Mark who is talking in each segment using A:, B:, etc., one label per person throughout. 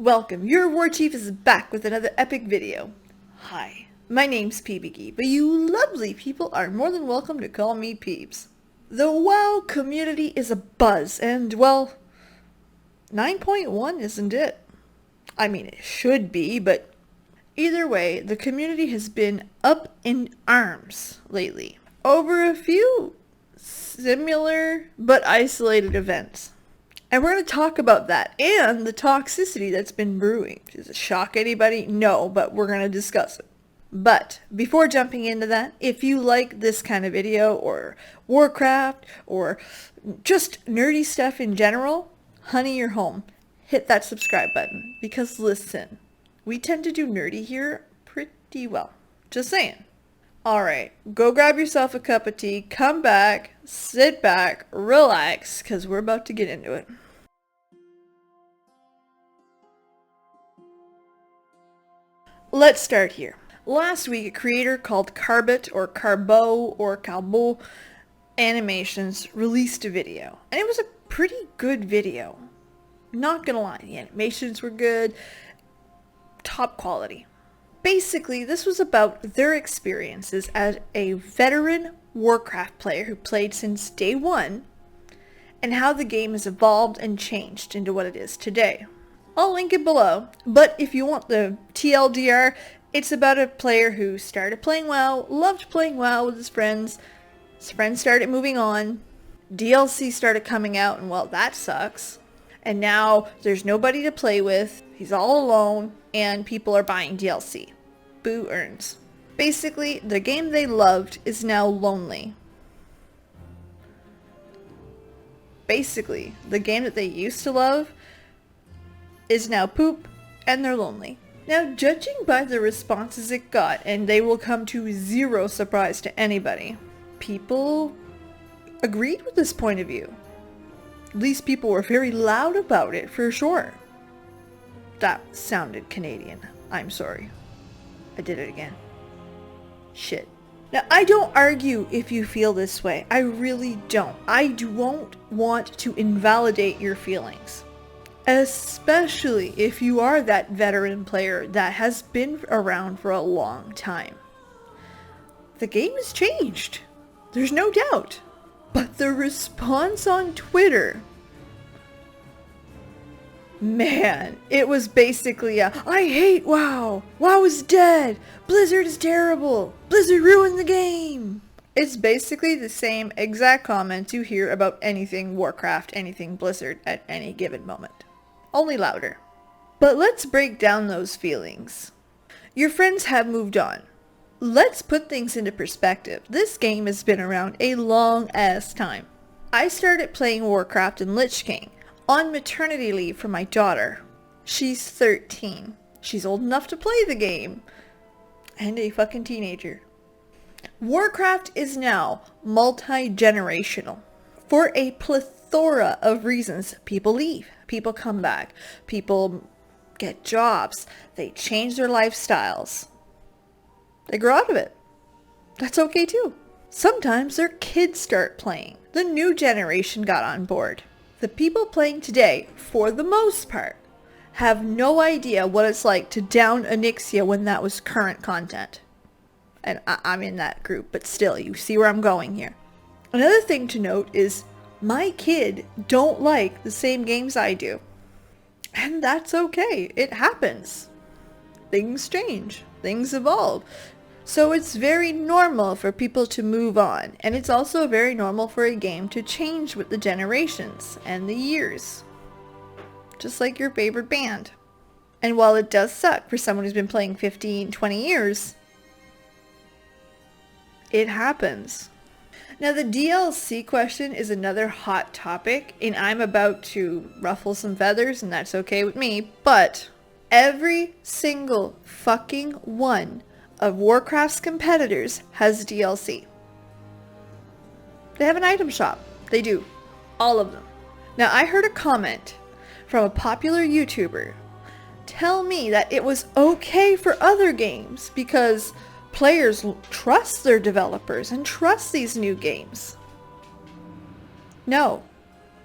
A: Welcome, your War Chief is back with another epic video. Hi, my name's PBG, but you lovely people are more than welcome to call me Peeps. The WoW community is a buzz, and well, 9.1 isn't it? I mean, it should be, but either way, the community has been up in arms lately over a few similar but isolated events. And we're going to talk about that and the toxicity that's been brewing. Does it shock anybody? No, but we're going to discuss it. But before jumping into that, if you like this kind of video or Warcraft or just nerdy stuff in general, honey, you're home. Hit that subscribe button because listen, we tend to do nerdy here pretty well. Just saying. Alright, go grab yourself a cup of tea, come back, sit back, relax, because we're about to get into it. Let's start here. Last week, a creator called Carbot or Carbo or Calbo Animations released a video, and it was a pretty good video. Not gonna lie, the animations were good, top quality. Basically, this was about their experiences as a veteran Warcraft player who played since day one, and how the game has evolved and changed into what it is today. I'll link it below, but if you want the TLDR, it's about a player who started playing WoW, loved playing WoW with his friends started moving on, DLC started coming out, and well, that sucks. And now there's nobody to play with, he's all alone, and people are buying DLC. Boo earns. Basically, the game they loved is now lonely. Basically, the game that they used to love is now poop, and they're lonely. Now, judging by the responses it got, and they will come to zero surprise to anybody, people agreed with this point of view. At least people were very loud about it, for sure. That sounded Canadian. I'm sorry. I did it again. Shit. Now, I don't argue if you feel this way. I really don't. I don't want to invalidate your feelings. Especially if you are that veteran player that has been around for a long time. The game has changed. There's no doubt. But the response on Twitter, man, it was basically a, I hate WoW! WoW is dead! Blizzard is terrible! Blizzard ruined the game! It's basically the same exact comments you hear about anything Warcraft, anything Blizzard at any given moment. Only louder. But let's break down those feelings. Your friends have moved on. Let's put things into perspective. This game has been around a long ass time. I started playing Warcraft in Lich King on maternity leave for my daughter. She's 13. She's old enough to play the game. And a fucking teenager. Warcraft is now multi-generational. For a plethora of reasons, people leave. People come back. People get jobs. They change their lifestyles. They grow out of it. That's okay too. Sometimes their kids start playing. The new generation got on board. The people playing today, for the most part, have no idea what it's like to down Onyxia when that was current content. And I'm in that group, but still, you see where I'm going here. Another thing to note is my kid don't like the same games I do. And that's okay. It happens. Things change. Things evolve. So it's very normal for people to move on. And it's also very normal for a game to change with the generations and the years. Just like your favorite band. And while it does suck for someone who's been playing 15, 20 years, it happens. Now the DLC question is another hot topic, and I'm about to ruffle some feathers, and that's okay with me, but every single fucking one of Warcraft's competitors has DLC. They have an item shop. They do. All of them. Now I heard a comment from a popular YouTuber tell me that it was okay for other games because players trust their developers and trust these new games. No.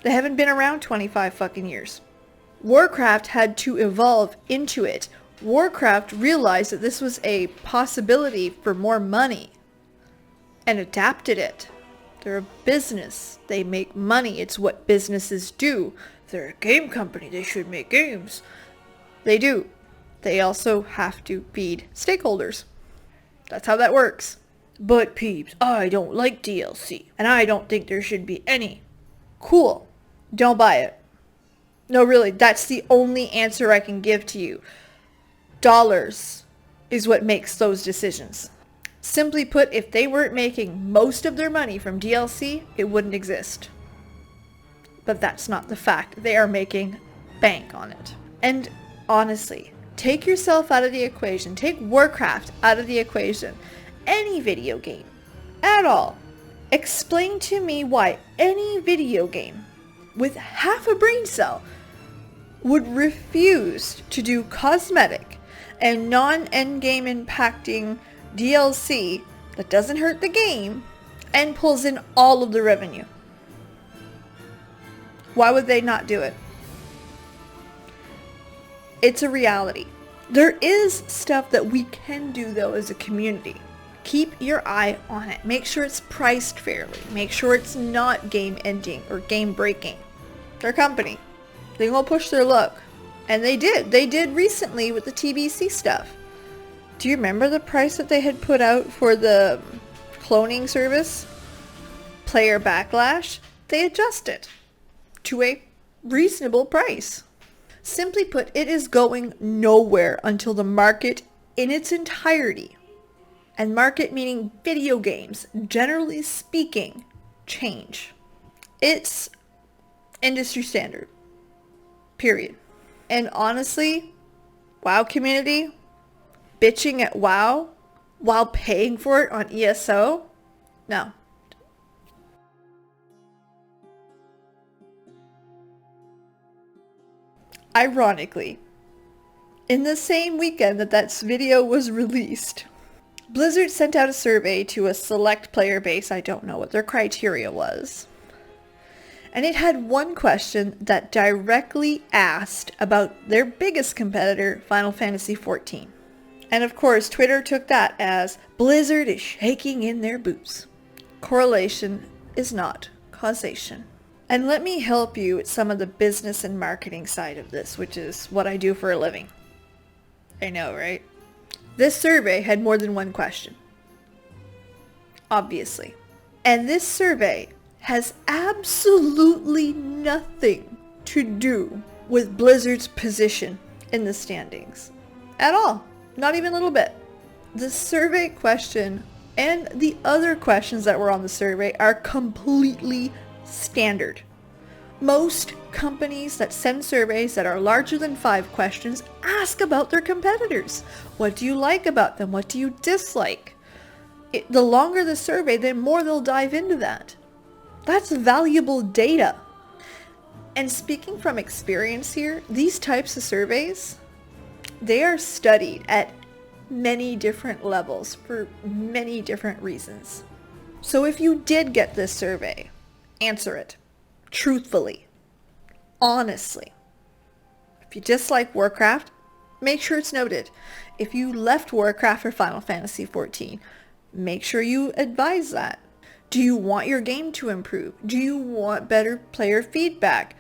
A: They haven't been around 25 fucking years. Warcraft had to evolve into it. Warcraft realized that this was a possibility for more money and adapted it. They're a business. They make money. It's what businesses do. They're a game company. They should make games. They do. They also have to feed stakeholders. That's how that works. But peeps, I don't like DLC, and I don't think there should be any. Cool. Don't buy it. No, really, that's the only answer I can give to you. Dollars is what makes those decisions. Simply put, if they weren't making most of their money from DLC, it wouldn't exist. But that's not the fact. They are making bank on it. And honestly, take yourself out of the equation. Take Warcraft out of the equation. Any video game at all. Explain to me why any video game with half a brain cell would refuse to do cosmetic and non-endgame impacting DLC that doesn't hurt the game and pulls in all of the revenue. Why would they not do it? It's a reality. There is stuff that we can do though as a community. Keep your eye on it. Make sure it's priced fairly. Make sure it's not game ending or game breaking. Their company. They will push their luck. And they did. They did recently with the TBC stuff. Do you remember the price that they had put out for the cloning service? Player backlash? They adjusted to a reasonable price. Simply put, it is going nowhere until the market in its entirety, and market meaning video games, generally speaking, change. It's industry standard. Period. And honestly, WoW community, bitching at WoW while paying for it on ESO? No. Ironically, in the same weekend that that video was released, Blizzard sent out a survey to a select player base. I don't know what their criteria was. And it had one question that directly asked about their biggest competitor, Final Fantasy XIV. And of course, Twitter took that as Blizzard is shaking in their boots. Correlation is not causation. And let me help you with some of the business and marketing side of this, which is what I do for a living. I know, right? This survey had more than one question. Obviously. And this survey has absolutely nothing to do with Blizzard's position in the standings. At all. Not even a little bit. The survey question and the other questions that were on the survey are completely standard. Most companies that send surveys that are larger than 5 questions ask about their competitors. What do you like about them? What do you dislike? The longer the survey, the more they'll dive into that. That's valuable data. And speaking from experience here, these types of surveys, they are studied at many different levels for many different reasons. So if you did get this survey, answer it truthfully, honestly. If you dislike Warcraft, make sure it's noted. If you left Warcraft for Final Fantasy XIV, make sure you advise that. Do you want your game to improve? Do you want better player feedback?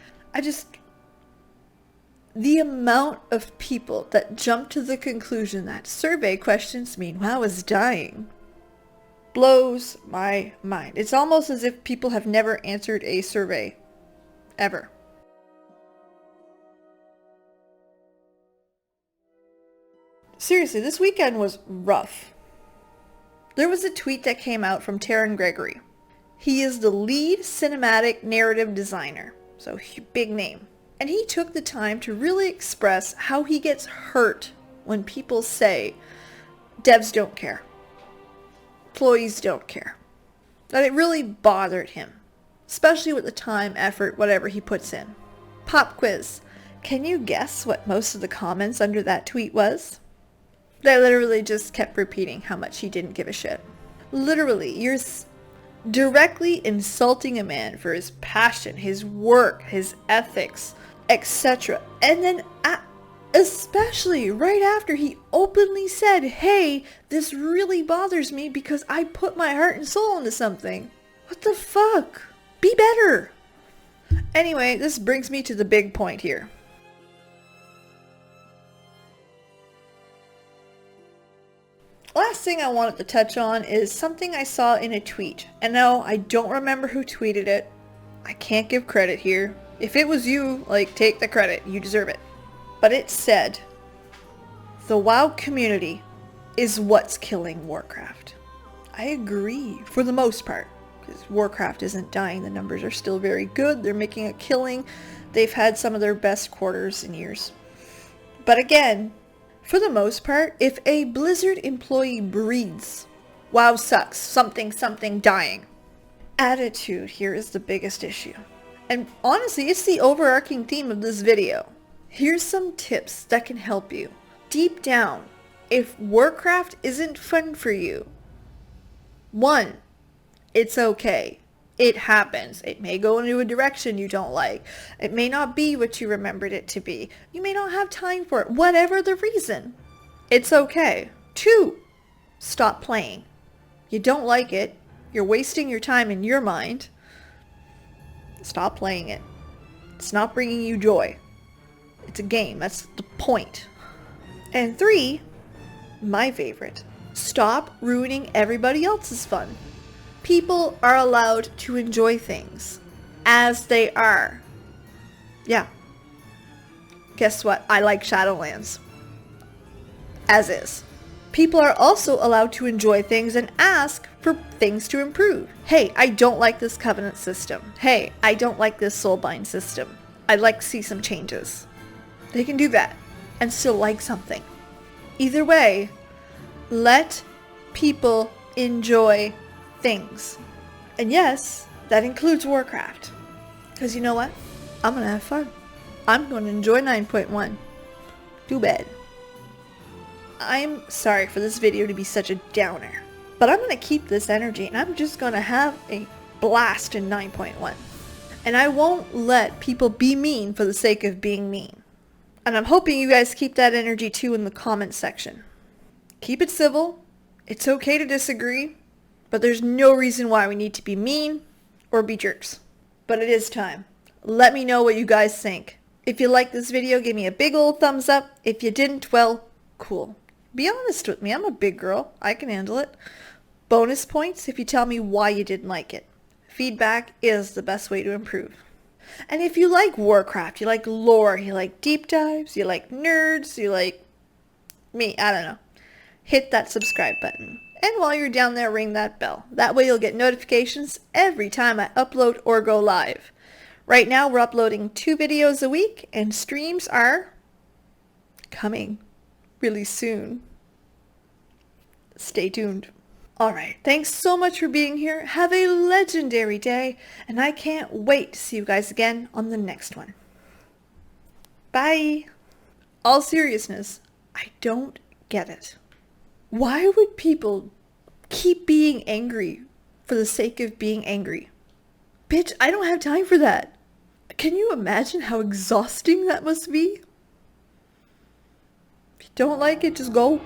A: The amount of people that jump to the conclusion that survey questions mean WoW is dying blows my mind. It's almost as if people have never answered a survey ever. Seriously, this weekend was rough. There was a tweet that came out from Taron Gregory. He is the lead cinematic narrative designer, so big name. And he took the time to really express how he gets hurt when people say devs don't care, employees don't care. That it really bothered him, especially with the time, effort, whatever he puts in. Pop quiz. Can you guess what most of the comments under that tweet was? They literally just kept repeating how much he didn't give a shit. Literally, you're directly insulting a man for his passion, his work, his ethics, etc. And then especially right after he openly said, hey, this really bothers me because I put my heart and soul into something. What the fuck? Be better. Anyway, this brings me to the big point here. Last thing I wanted to touch on is something I saw in a tweet. And no, I don't remember who tweeted it. I can't give credit here. If it was you, like, take the credit. You deserve it. But it said, the WoW community is what's killing Warcraft. I agree, for the most part. Because Warcraft isn't dying. The numbers are still very good. They're making a killing. They've had some of their best quarters in years. But again, for the most part, if a Blizzard employee breathes, WoW sucks, something dying. Attitude here is the biggest issue. And honestly, it's the overarching theme of this video. Here's some tips that can help you. Deep down, if Warcraft isn't fun for you, 1, it's okay. It happens. It may go into a direction you don't like. It may not be what you remembered it to be. You may not have time for it. Whatever the reason, it's okay. 2, stop playing. You don't like it. You're wasting your time in your mind. Stop playing it. It's not bringing you joy. It's a game. That's the point. And 3, my favorite, stop ruining everybody else's fun. People are allowed to enjoy things as they are. Yeah. Guess what? I like Shadowlands. As is. People are also allowed to enjoy things and ask for things to improve. Hey, I don't like this Covenant system. Hey, I don't like this Soulbind system. I'd like to see some changes. They can do that and still like something. Either way, let people enjoy things. And yes, that includes Warcraft. Because you know what? I'm going to have fun. I'm going to enjoy 9.1. Too bad. I'm sorry for this video to be such a downer. But I'm going to keep this energy and I'm just going to have a blast in 9.1. And I won't let people be mean for the sake of being mean. And I'm hoping you guys keep that energy too in the comment section. Keep it civil. It's okay to disagree. But there's no reason why we need to be mean or be jerks. But it is time. Let me know what you guys think. If you liked this video, give me a big old thumbs up. If you didn't, well, cool. Be honest with me. I'm a big girl. I can handle it. Bonus points if you tell me why you didn't like it. Feedback is the best way to improve. And if you like Warcraft, you like lore, you like deep dives, you like nerds, you like me, I don't know. Hit that subscribe button. And while you're down there, ring that bell. That way you'll get notifications every time I upload or go live. Right now we're uploading 2 videos a week and streams are coming really soon. Stay tuned. Alright, thanks so much for being here. Have a legendary day, and I can't wait to see you guys again on the next one. Bye! All seriousness, I don't get it. Why would people keep being angry for the sake of being angry? Bitch, I don't have time for that. Can you imagine how exhausting that must be? If you don't like it, just go.